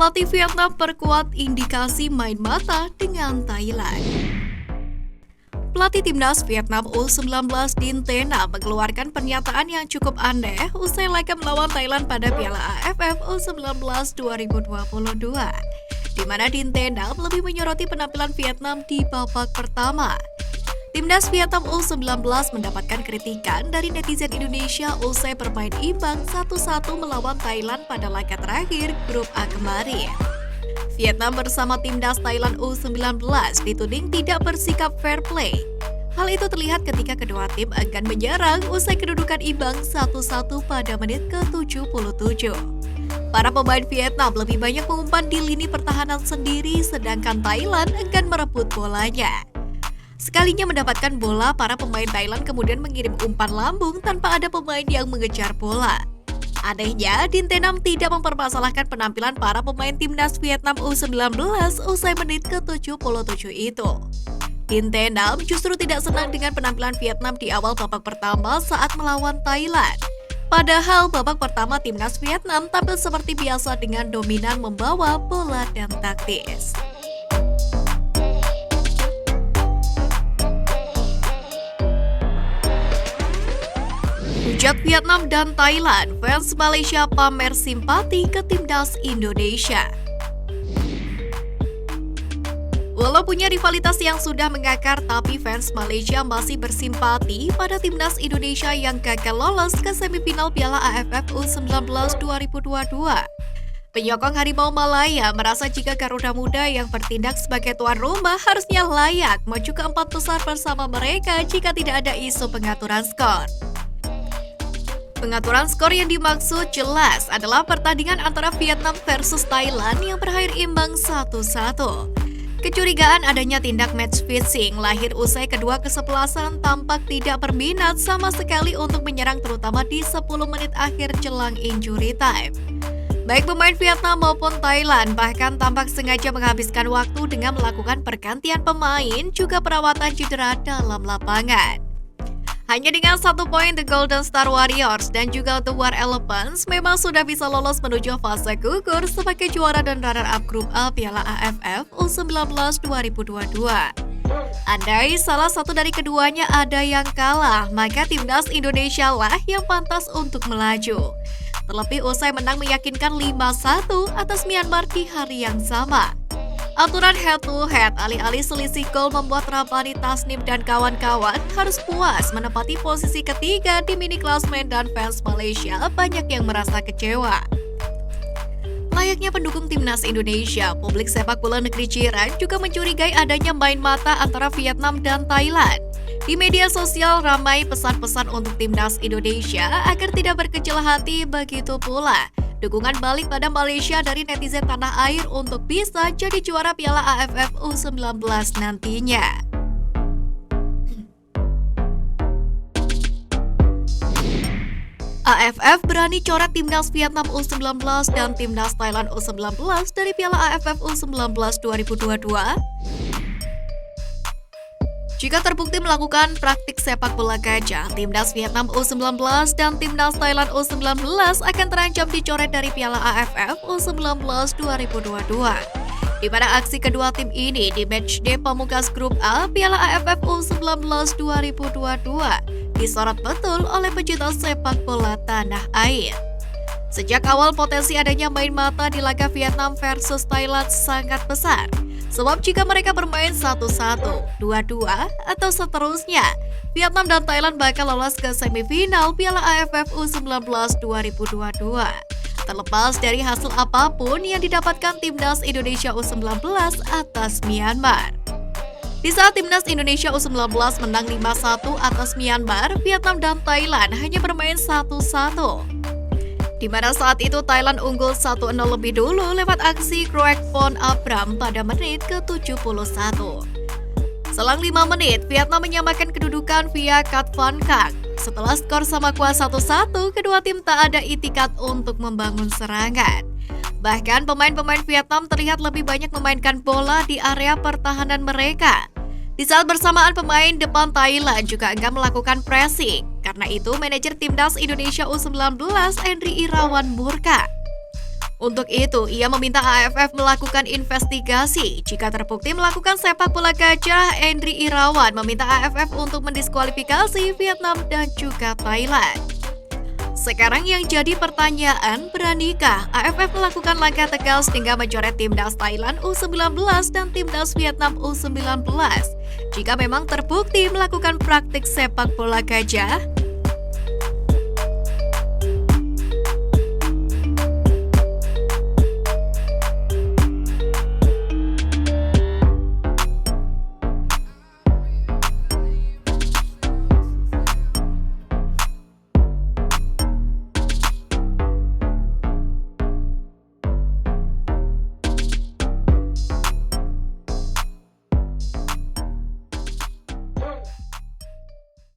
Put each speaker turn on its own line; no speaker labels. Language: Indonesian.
Pelatih Vietnam perkuat indikasi main mata dengan Thailand. Pelatih timnas Vietnam U19 Din Tena mengeluarkan pernyataan yang cukup aneh usai laga melawan Thailand pada Piala AFF U19 2022, di mana Din Tena lebih menyoroti penampilan Vietnam di babak pertama. Timnas Vietnam U19 mendapatkan kritikan dari netizen Indonesia usai bermain imbang 1-1 melawan Thailand pada laga terakhir grup A kemarin. Vietnam bersama timnas Thailand U19 dituding tidak bersikap fair play. Hal itu terlihat ketika kedua tim enggan menyerang usai kedudukan imbang 1-1 pada menit ke-77. Para pemain Vietnam lebih banyak mengumpan di lini pertahanan sendiri, sedangkan Thailand enggan merebut bolanya. Sekalinya mendapatkan bola, para pemain Thailand kemudian mengirim umpan lambung tanpa ada pemain yang mengejar bola. Anehnya, Din Tena tidak mempermasalahkan penampilan para pemain timnas Vietnam U19 usai menit ke-77 itu. Din Tena justru tidak senang dengan penampilan Vietnam di awal babak pertama saat melawan Thailand. Padahal babak pertama timnas Vietnam tampil seperti biasa dengan dominan membawa bola dan taktis. Hujat Vietnam dan Thailand, fans Malaysia pamer simpati ke timnas Indonesia. Walau punya rivalitas yang sudah mengakar, tapi fans Malaysia masih bersimpati pada timnas Indonesia yang gagal lolos ke semifinal Piala AFF U19 2022. Penyokong Harimau Malaya merasa jika Garuda Muda yang bertindak sebagai tuan rumah harusnya layak maju ke 4 besar bersama mereka jika tidak ada isu pengaturan skor. Pengaturan skor yang dimaksud jelas adalah pertandingan antara Vietnam versus Thailand yang berakhir imbang 1-1. Kecurigaan adanya tindak match fixing lahir usai kedua kesebelasan tampak tidak berminat sama sekali untuk menyerang, terutama di 10 menit akhir jelang injury time. Baik pemain Vietnam maupun Thailand bahkan tampak sengaja menghabiskan waktu dengan melakukan pergantian pemain juga perawatan cedera dalam lapangan. Hanya dengan 1 poin, The Golden Star Warriors dan juga The War Elephants memang sudah bisa lolos menuju fase gugur sebagai juara dan runner-up grup A Piala AFF U19 2022. Andai salah satu dari keduanya ada yang kalah, maka timnas Indonesia lah yang pantas untuk melaju. Terlebih usai menang meyakinkan 5-1 atas Myanmar di hari yang sama. Aturan head-to-head alih-alih selisih gol membuat Rabbani Tasnim dan kawan-kawan harus puas menempati posisi ketiga di mini klasmen, dan fans Malaysia banyak yang merasa kecewa. Layaknya pendukung timnas Indonesia, publik sepak bola negeri jiran juga mencurigai adanya main mata antara Vietnam dan Thailand. Di media sosial ramai pesan-pesan untuk timnas Indonesia agar tidak berkecil hati, begitu pula dukungan balik pada Malaysia dari netizen tanah air untuk bisa jadi juara Piala AFF U19 nantinya. AFF berani coret timnas Vietnam U19 dan timnas Thailand U19 dari Piala AFF U19 2022. Jika terbukti melakukan praktik sepak bola gajah, timnas Vietnam U19 dan timnas Thailand U19 akan terancam dicoret dari Piala AFF U19 2022. Di mana aksi kedua tim ini di matchday pamungkas grup A Piala AFF U19 2022 disorot betul oleh pecinta sepak bola tanah air. Sejak awal potensi adanya main mata di laga Vietnam versus Thailand sangat besar. Sebab jika mereka bermain 1-1, 2-2, atau seterusnya, Vietnam dan Thailand bakal lolos ke semifinal Piala AFF U19 2022. Terlepas dari hasil apapun yang didapatkan timnas Indonesia U19 atas Myanmar. Di saat timnas Indonesia U19 menang 5-1 atas Myanmar, Vietnam dan Thailand hanya bermain 1-1. Di mana saat itu Thailand unggul 1-0 lebih dulu lewat aksi Kroek Von Abram pada menit ke-71. Selang 5 menit, Vietnam menyamakan kedudukan via Kat Van Kang. Setelah skor sama kuat 1-1, kedua tim tak ada itikat untuk membangun serangan. Bahkan pemain-pemain Vietnam terlihat lebih banyak memainkan bola di area pertahanan mereka. Di saat bersamaan pemain depan Thailand juga enggan melakukan pressing. Karena itu manajer timnas Indonesia U19 Henry Irawan murka. Untuk itu, ia meminta AFF melakukan investigasi. Jika terbukti melakukan sepak bola gajah, Endri Irawan meminta AFF untuk mendiskualifikasi Vietnam dan juga Thailand. Sekarang yang jadi pertanyaan, beranikah AFF melakukan langkah tegas hingga mencoret timnas Thailand U19 dan timnas Vietnam U19 jika memang terbukti melakukan praktik sepak bola gajah?